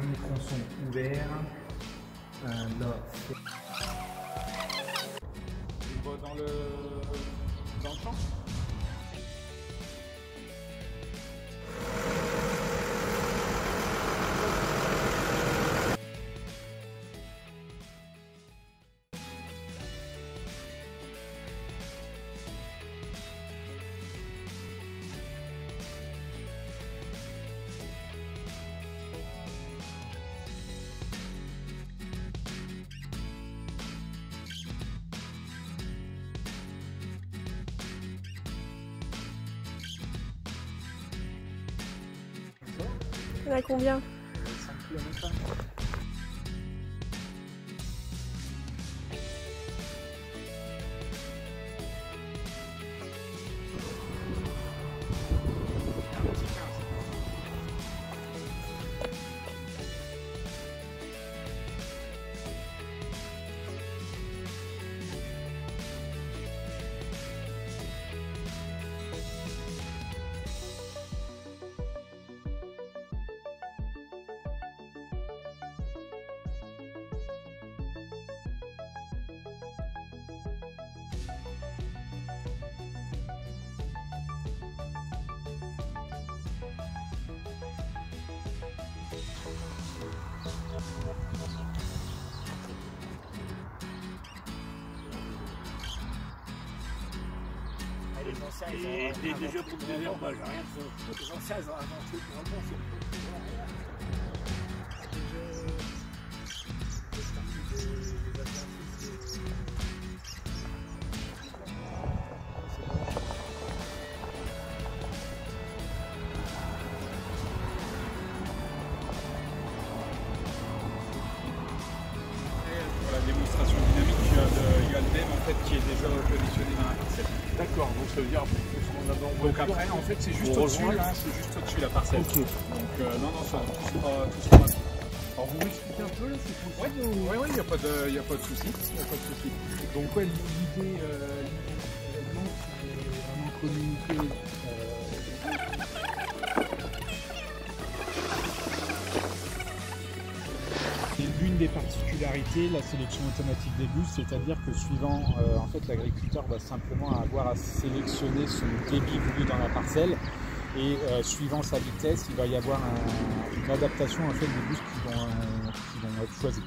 derniers tronçons ouverts. Là, on va dans le champ. Il y en a combien? 5 km. Et déjà pour le délire, bah j'ai rien fait. Les anciens, ils ont inventé vraiment c'est Pour la démonstration dynamique, il y a le DEM en fait qui est déjà positionné dans la parcelle. d'accord, donc ça veut dire Donc après, en fait, c'est juste au-dessus, là, c'est juste au-dessus la parcelle. Ok. Donc non, ça, tout sera. Alors vous m'expliquez un peu là, c'est possible? Oui, il n'y a pas de souci. Donc ouais, l'idée vraiment, c'est vraiment communiquer. L'une des particularités, la sélection automatique des bus, c'est-à-dire que suivant, en fait, l'agriculteur va simplement avoir à sélectionner son débit voulu dans la parcelle et suivant sa vitesse, il va y avoir une adaptation en fait des bus qui vont être choisis.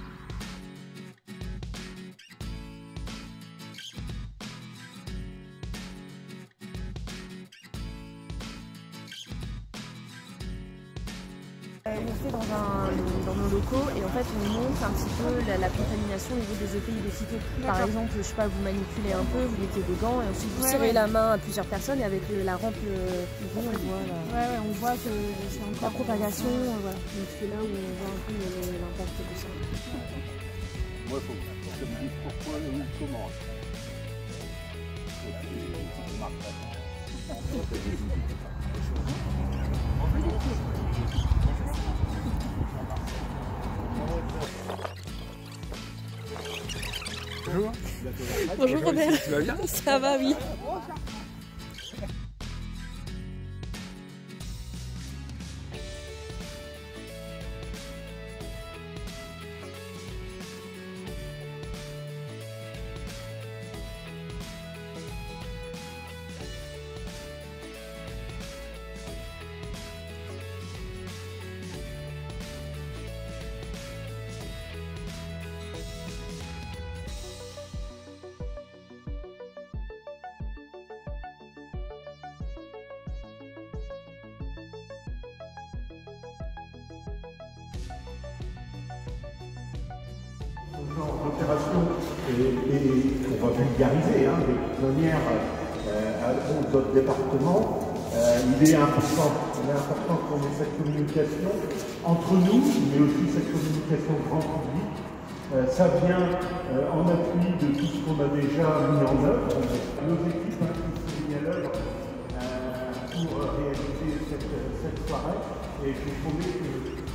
On fait dans nos locaux et en fait on monte un petit peu la contamination au niveau des EPI des cytos. Par exemple, je sais pas, vous manipulez un peu, vous mettez des gants et ensuite vous tirez la main à plusieurs personnes et avec la rampe on voit on voit que c'est encore la propagation. Voilà. Donc c'est là où on voit un peu l'impact de ça. Moi, il faut que me dise pourquoi ou comment. Bonjour. Bonjour Robert. Tu vas bien? Ça va, oui. Genre d'opération et on va vulgariser de toute manière aux autres départements. Il est important qu'on ait cette communication entre nous, mais aussi cette communication grand public. Ça vient en appui de tout ce qu'on a déjà mis en œuvre. Nos équipes qui sont mises à l'œuvre pour réaliser cette soirée. Et je trouvais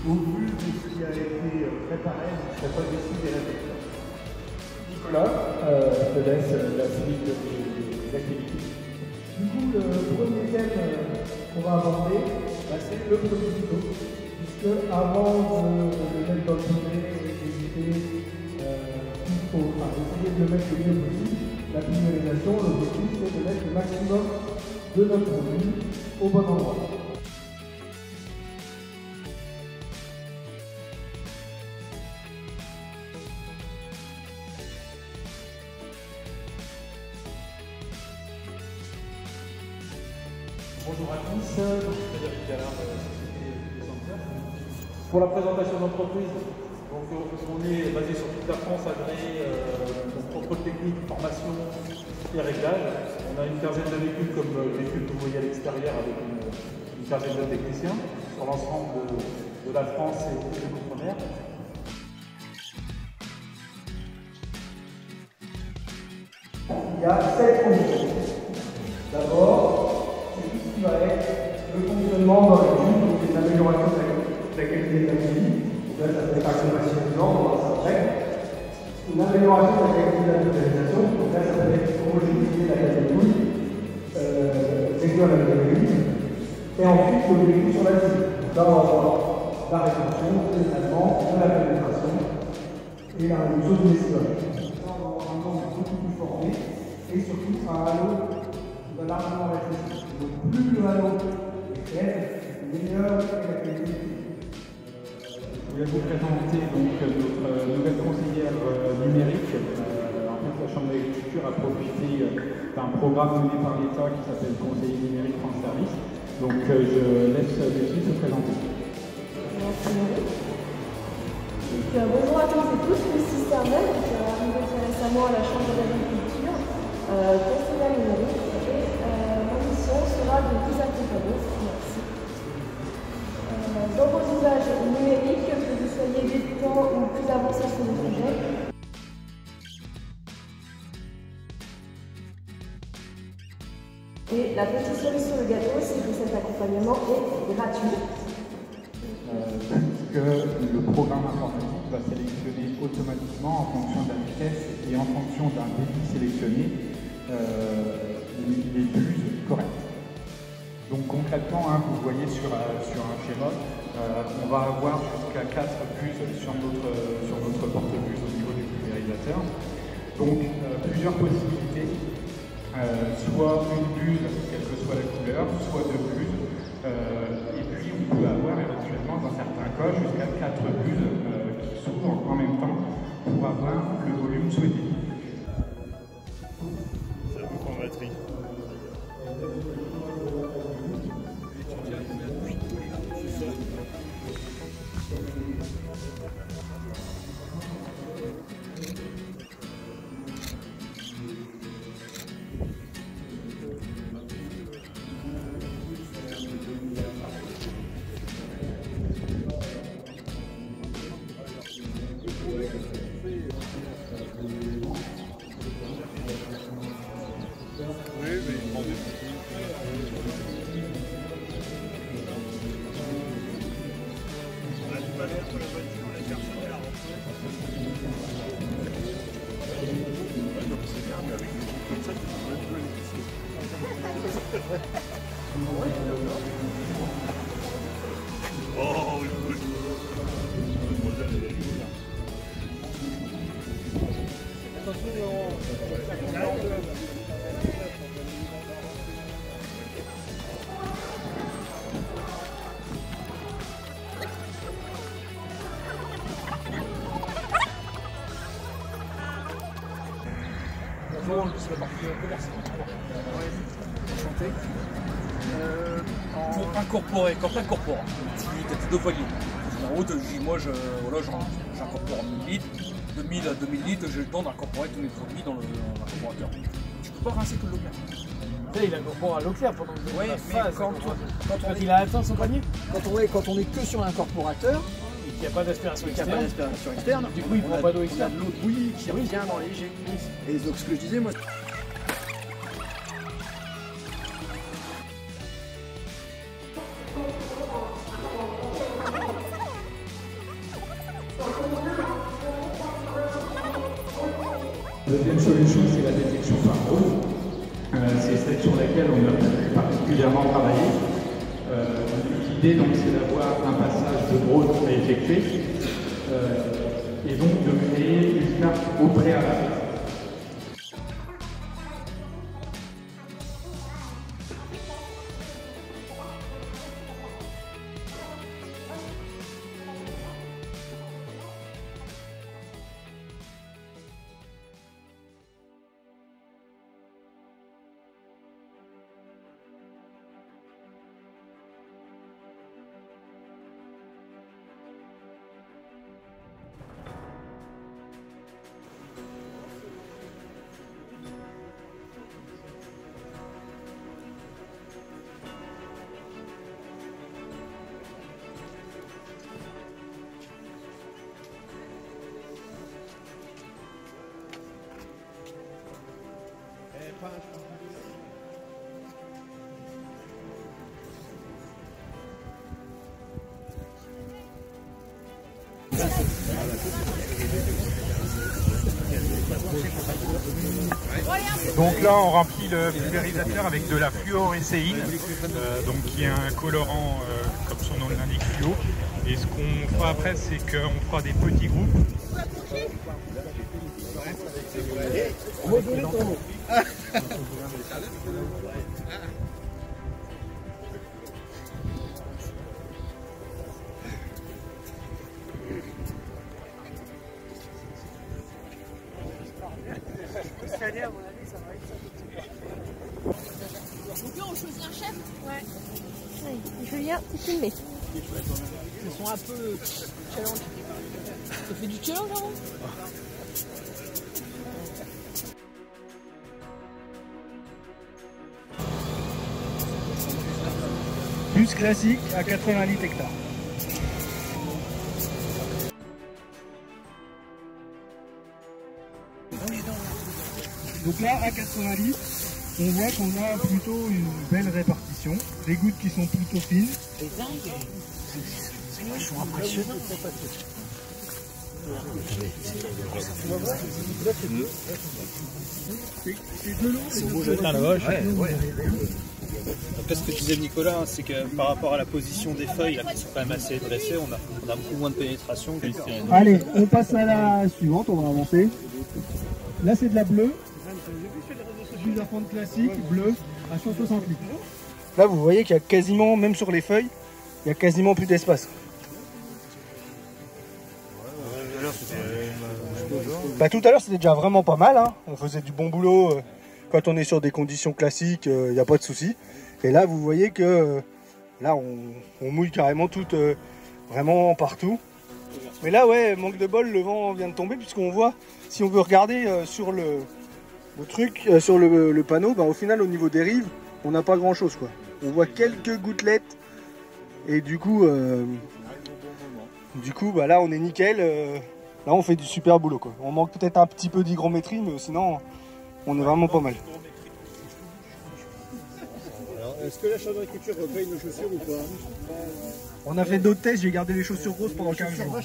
qu'au vu de ce qui a été préparé, ça n'a pas décidé des résultats. Nicolas, je te laisse la suite des activités. Du coup, le premier thème qu'on va aborder, c'est le produit phyto. puisque avant de le mettre dans le sommet et d'éviter essayer de le mettre le mieux possible, la pulvérisation, l'objectif c'est de mettre le maximum de notre produit au bon endroit. Bonjour à tous, Frédéric Gallard, Société des Centres. Pour la présentation d'entreprise, on est basé sur toute la France, agréé contrôle technique, formation et réglage. On a une quinzaine de véhicules comme le véhicule que vous voyez à l'extérieur avec une quinzaine de techniciens sur l'ensemble de la France et de l'outre-mer. Il y a 7 conditions. D'abord, c'est tout ce qui va être le fonctionnement dans la vie, donc les améliorations de la qualité de la vie. Donc là, ça fait pas suffisant, on va voir ça après. Une amélioration de la qualité de la localisation, donc là, ça peut être homogénéiser la catégorie, réduire la catégorie, et ensuite le véhicule sur la cible. Donc là, on va voir la rétention, le traitement, de la pénétration et la réduction du décibel. Là, on va avoir un nombre beaucoup plus formé et surtout un halo qui va largement rétrécir. Donc plus le halo est faible, meilleure est la qualité. Je voulais vous présenter donc notre nouvelle conseillère numérique. En fait, la Chambre d'agriculture a profité d'un programme mené par l'État qui s'appelle Conseiller numérique France Service. Donc je laisse Lucie se présenter. Merci Marie. Bonjour à toutes et tous, Lucie Sernet, arrivée très récemment à la Chambre d'agriculture, conseillère numérique, et ma mission sera de vous accompagner. Merci. Dans vos usages numériques, que vous soyez débutants ou plus avancés sur le sujet. Et la petite cerise sur le gâteau, c'est que cet accompagnement est gratuit. Que le programme informatique va sélectionner automatiquement en fonction de la vitesse et en fonction d'un débit sélectionné les buses correctes. Donc concrètement, vous voyez sur un schéma, on va avoir jusqu'à 4 buses sur notre porte-buse au niveau du pulvérisateur. Donc plusieurs possibilités, soit une buse, quelle que soit la couleur, soit 2 buses. Et puis on peut avoir éventuellement dans certains cas jusqu'à 4 buses qui s'ouvrent en même temps pour avoir le volume souhaité. Ça vous en batterie. Bonjour, je suis la partie commerciale. Enchanté. Pour incorporer, quand tu incorpores, tu as 2 paliers. En haut, moi j'incorpore 1000 litres, de 1000 à 2000 litres, j'ai le temps d'incorporer tous mes produits dans l'incorporateur. Tu peux pas rincer que l'eau claire. Il incorpore à l'eau claire pendant que ouais, mais quand il a atteint son panier. Quand on est que sur l'incorporateur, il n'y a pas d'aspiration externe, du coup il prend pas d'eau externe. L'eau de bouillie qui revient dans les jets. Et donc ce que je disais moi. La deuxième solution, c'est la détection par eau. C'est celle sur laquelle on a particulièrement travaillé. On utilise l'idée donc c'est d'avoir un passage de drone à effectuer et donc de créer une carte au préalable. Donc là on remplit le pulvérisateur avec de la fluorécéine, donc qui est un colorant comme son nom l'indique fluo. Et ce qu'on fera après c'est qu'on fera des petits groupes. Donc là on choisit un chef. Ouais. Julien, t'es filmé. Ils sont un peu challenge. Ça fait du challenge avant. Bus classique à 80 litres hectares. Donc là, à 80 litres, on voit qu'on a plutôt une belle répartition. Des gouttes qui sont plutôt fines. C'est dingue. C'est vachement impressionnant. C'est beau, j'ai la vache. Après, ce que disait Nicolas, c'est que par rapport à la position des feuilles, là, qui sont quand même assez dressées, on a beaucoup moins de pénétration. Allez, on passe à la suivante, on va avancer. Là, c'est de la bleue. Jus à fente classique, bleu, à 160 litres. Là, vous voyez qu'il y a quasiment, même sur les feuilles, il y a quasiment plus d'espace. Bah, tout à l'heure, c'était déjà vraiment pas mal. Hein. On faisait du bon boulot. Quand on est sur des conditions classiques, il n'y a pas de souci. Et là, vous voyez que là, on mouille carrément tout, vraiment partout. Mais là, ouais, manque de bol, le vent vient de tomber, puisqu'on voit, si on veut regarder sur le truc, sur le panneau, bah, au final, au niveau des rives, on n'a pas grand-chose, quoi. On voit quelques gouttelettes, et du coup, bah, là, on est nickel. Là, on fait du super boulot, quoi. On manque peut-être un petit peu d'hygrométrie, mais sinon, on est vraiment pas mal. Est-ce que la chambre d'agriculture repaye nos chaussures ou pas? On a fait d'autres tests, j'ai gardé les chaussures roses pendant 15 jours.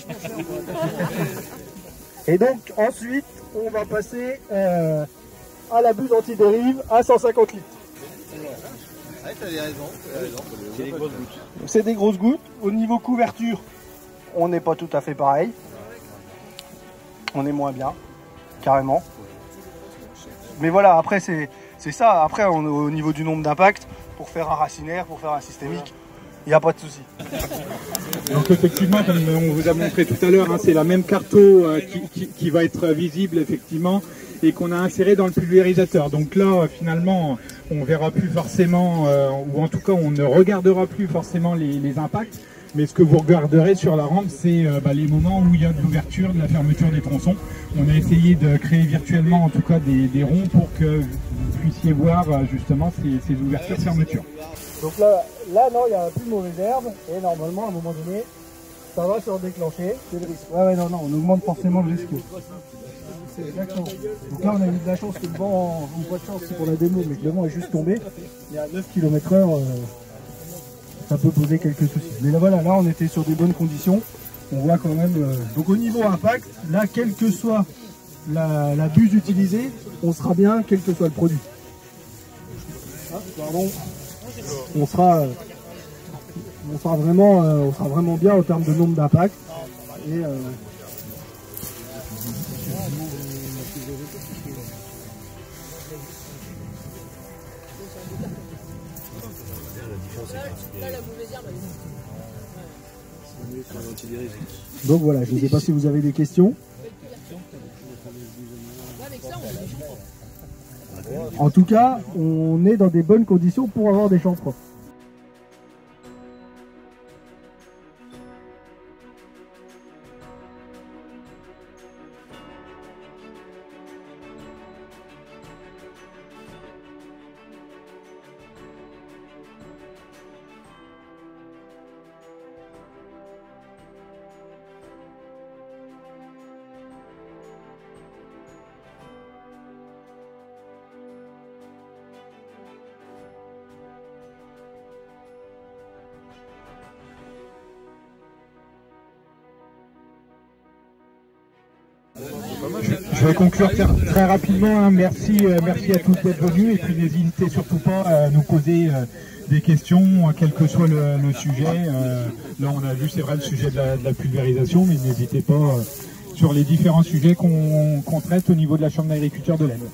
Et donc, ensuite, on va passer à la buse anti-dérive à 150 litres. Ouais, t'avais raison. C'est des grosses gouttes. C'est des grosses gouttes. Au niveau couverture, on n'est pas tout à fait pareil. On est moins bien, carrément. Mais voilà, après, c'est ça. Après, au niveau du nombre d'impacts, pour faire un racinaire, pour faire un systémique, il n'y a pas de souci. Donc effectivement, comme on vous a montré tout à l'heure, hein, c'est la même carto qui va être visible effectivement et qu'on a inséré dans le pulvérisateur. Donc là, finalement, on verra plus forcément, ou en tout cas, on ne regardera plus forcément les impacts. Mais ce que vous regarderez sur la rampe, c'est les moments où il y a de l'ouverture, de la fermeture des tronçons. On a essayé de créer virtuellement en tout cas des ronds pour que vous puissiez voir justement ces ouvertures-fermetures. Donc là non, il n'y a plus de mauvaises herbes et normalement à un moment donné, ça va se redéclencher. C'est le risque. Ouais, non, on augmente forcément le risque. C'est exactement. Donc là, on a eu de la chance que le vent, ou pas de chance, c'est pour la démo, mais que le vent est juste tombé. Il y a 9 km/h, ça peut poser quelques soucis. Mais là, voilà, là, on était sur des bonnes conditions. On voit quand même. Donc au niveau impact, là, quelle que soit la buse utilisée, on sera bien, quel que soit le produit. Ah, pardon. On sera on sera vraiment bien en termes de nombre d'impact. Et donc voilà, je ne sais pas si vous avez des questions. En tout cas, on est dans des bonnes conditions pour avoir des champs propres. Je vais conclure très rapidement. Hein. Merci à tous d'être venus et puis n'hésitez surtout pas à nous poser des questions, quel que soit le sujet. Là, on a vu, c'est vrai, le sujet de la pulvérisation, mais n'hésitez pas sur les différents sujets qu'on traite au niveau de la Chambre d'agriculture de l'Aisne.